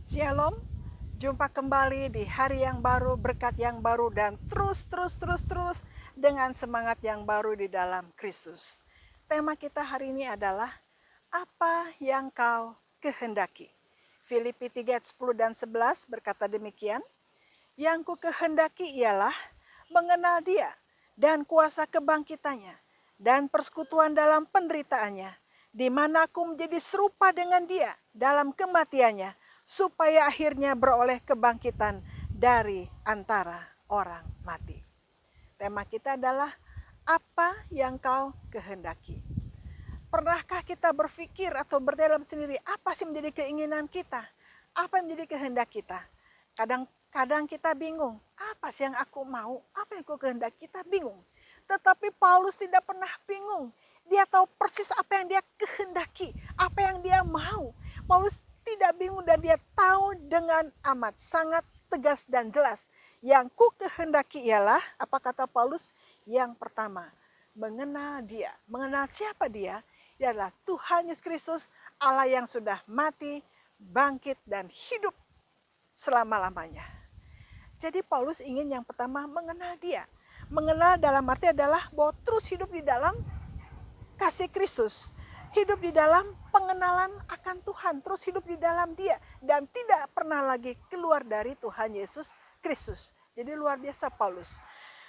Shalom, jumpa kembali di hari yang baru, berkat yang baru, dan terus dengan semangat yang baru di dalam Kristus. Tema kita hari ini adalah apa yang kau kehendaki. Filipi 3 ayat 10 dan 11 berkata demikian, yang ku kehendaki ialah mengenal Dia dan kuasa kebangkitannya dan persekutuan dalam penderitaannya, di mana aku menjadi serupa dengan Dia dalam kematiannya, supaya akhirnya beroleh kebangkitan dari antara orang mati. Tema kita adalah apa yang kau kehendaki. Pernahkah kita berpikir atau berdalam sendiri, apa sih menjadi keinginan kita? Apa yang menjadi kehendak kita? Kadang kita bingung, apa sih yang aku mau? Apa yang aku kehendaki? Kita bingung. Tetapi Paulus tidak pernah bingung. Dia tahu persis apa yang dia kehendaki, apa yang dia mau. Paulus tidak bingung dan dia tahu dengan amat sangat tegas dan jelas. Yang ku kehendaki ialah, apa kata Paulus? Yang pertama, mengenal Dia. Mengenal siapa Dia? Dia adalah Tuhan Yesus Kristus, Allah yang sudah mati, bangkit, dan hidup selama-lamanya. Jadi Paulus ingin yang pertama mengenal Dia. Mengenal dalam arti adalah bahwa terus hidup di dalam kasih Kristus. Hidup di dalam pengenalan akan Tuhan. Terus hidup di dalam Dia. Dan tidak pernah lagi keluar dari Tuhan Yesus Kristus. Jadi luar biasa Paulus.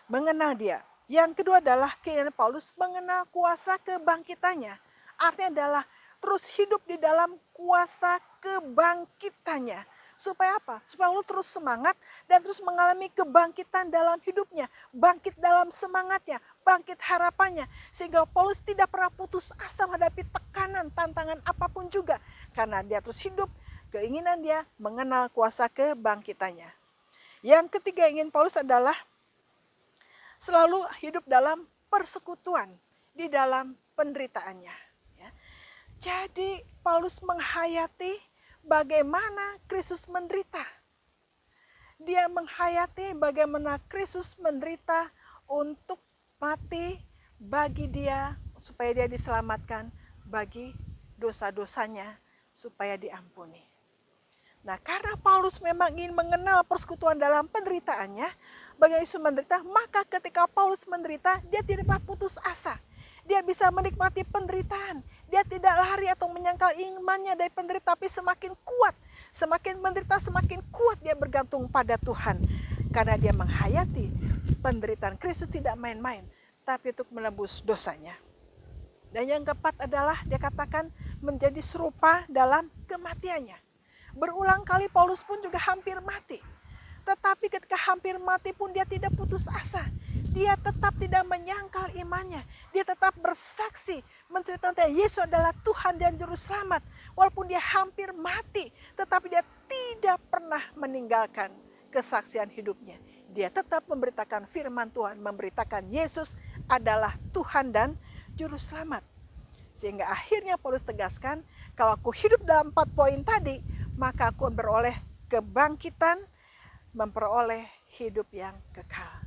Mengenal Dia. Yang kedua adalah keinginan Paulus mengenal kuasa kebangkitannya. Artinya adalah terus hidup di dalam kuasa kebangkitannya. Supaya apa? Supaya lu terus semangat dan terus mengalami kebangkitan dalam hidupnya. Bangkit dalam semangatnya, bangkit harapannya. Sehingga Paulus tidak pernah putus asa menghadapi tekanan, tantangan apapun juga. Karena dia terus hidup, keinginan dia mengenal kuasa kebangkitannya. Yang ketiga ingin Paulus adalah selalu hidup dalam persekutuan di dalam penderitaannya. Ya. Jadi Paulus menghayati bagaimana Kristus menderita. Dia menghayati bagaimana Kristus menderita untuk mati bagi dia supaya dia diselamatkan, bagi dosa-dosanya supaya diampuni. Nah, karena Paulus memang ingin mengenal persekutuan dalam penderitaannya, bagaimana Yesus menderita, maka ketika Paulus menderita, dia tidak pernah putus asa. Dia bisa menikmati penderitaan. Dia tidak lari atau menyangkal imannya dari penderitaan, tapi semakin kuat. Semakin menderita, semakin kuat dia bergantung pada Tuhan. Karena dia menghayati penderitaan Kristus tidak main-main, tapi untuk menebus dosanya. Dan yang keempat adalah dia katakan menjadi serupa dalam kematiannya. Berulang kali Paulus pun juga hampir mati. Tetapi ketika hampir mati pun dia tidak putus asa. Dia tetap tidak menyangkal imannya. Dia tetap bersaksi menceritakan Yesus adalah Tuhan dan Juru Selamat. Walaupun dia hampir mati, tetapi dia tidak pernah meninggalkan kesaksian hidupnya. Dia tetap memberitakan firman Tuhan, memberitakan Yesus adalah Tuhan dan Juru Selamat. Sehingga akhirnya Paulus tegaskan, kalau aku hidup dalam 4 poin tadi, maka aku beroleh kebangkitan, memperoleh hidup yang kekal.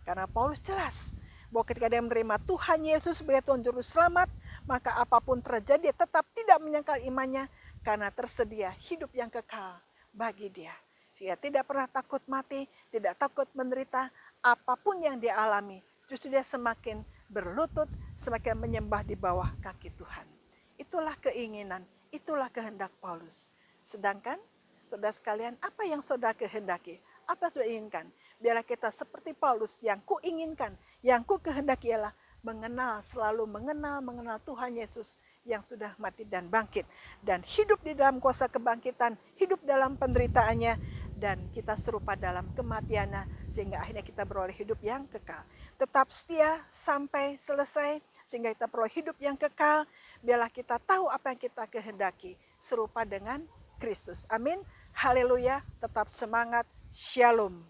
Karena Paulus jelas bahwa ketika dia menerima Tuhan Yesus sebagai Tuhan Juru Selamat, maka apapun terjadi dia tetap tidak menyangkal imannya karena tersedia hidup yang kekal bagi dia. Sehingga tidak pernah takut mati, tidak takut menderita, apapun yang dia alami, justru dia semakin berlutut, semakin menyembah di bawah kaki Tuhan. Itulah keinginan, itulah kehendak Paulus. Sedangkan saudara sekalian, apa yang saudara kehendaki? Apa yang saudara inginkan? Biarlah kita seperti Paulus, yang ku inginkan, yang ku kehendaki ialah mengenal, selalu mengenal Tuhan Yesus yang sudah mati dan bangkit. Dan hidup di dalam kuasa kebangkitan, hidup dalam penderitaannya, dan kita serupa dalam kematiannya, sehingga akhirnya kita beroleh hidup yang kekal. Tetap setia sampai selesai, sehingga kita peroleh hidup yang kekal. Biarlah kita tahu apa yang kita kehendaki, serupa dengan Kristus. Amin. Haleluya. Tetap semangat. Shalom.